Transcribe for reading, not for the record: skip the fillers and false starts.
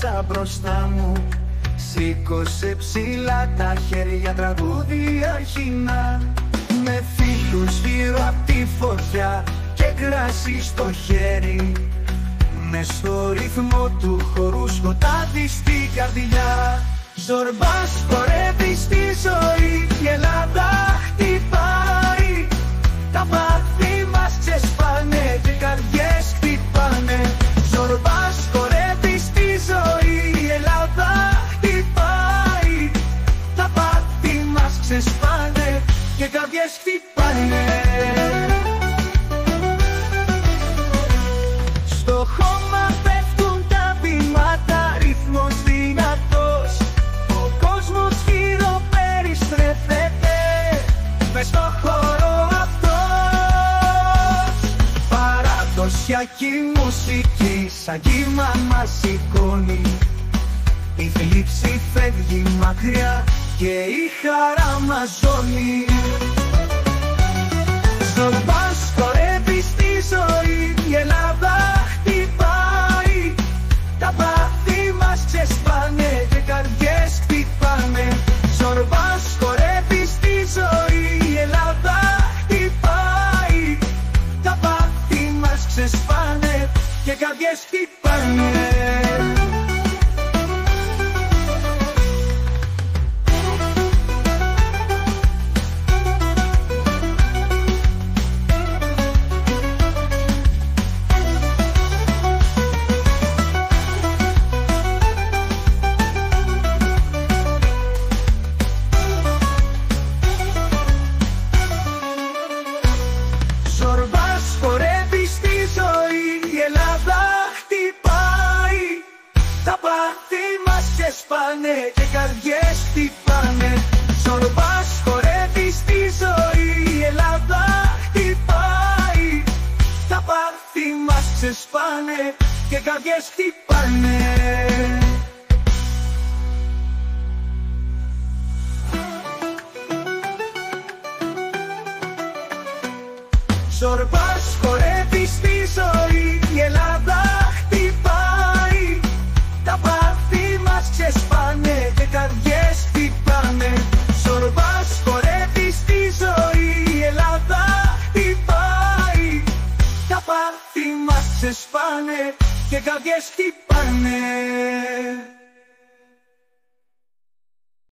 θάλασσα μπροστά μου. Σήκωσε ψηλά τα χέρια, τραγούδι αρχινά. Με φίλους γύρω απ' τη φωτιά και κράσι στο χέρι. Μες στο ρυθμό του χορού σκοτάδι στην καρδιά. Ζορμπάς χορεύει στη ζωή, η Ελλάδα χτυπάει. Τα πάθη μας ξεσπάνε και οι καρδιές χτυπάνε. Ζορμπάς χορεύει στη ζωή, η Ελλάδα χτυπάει. Τα πάθη μας ξεσπάνε και οι καρδιές χτυπάνε. Στο χώμα πέφτουν τα βήματα, ρυθμός δυνατός. Ο κόσμος γύρω περιστρέφεται μες στο χώρο αυτός. Παραδοσιακή μουσική σαν κύμα μας σηκώνει. Η θλίψη φεύγει μακριά και η χαρά μας ζώνει. Ζορμπάς χορεύει στη ζωή, η Ελλάδα χτυπάει. Τα πάθη μας ξεσπάνε και καρδιές χτυπάνε. Ζορμπάς χορεύει στη ζωή, η Ελλάδα χτυπάει. Τα πάθη μας ξεσπάνε και καρδιές χτυπάνε. Σπάνε και καρδιές χτυπάνε. Ζορμπάς χορεύει στη ζωή, η Ελλάδα χτυπάει. Τα πάθη μας ξεσπάνε και καρδιές χτυπάνε. Ζορμπάς χορεύει στη ζωή, η Ελλάδα χτυπάει. Τα πάθη μας ξεσπάνε και καρδιές χτυπάνε. Ζορμπάς χορεύει στη ζωή, η Ελλάδα χτυπάει. Τα πάθη μας ξεσπάνε και καρδιές χτυπάνε.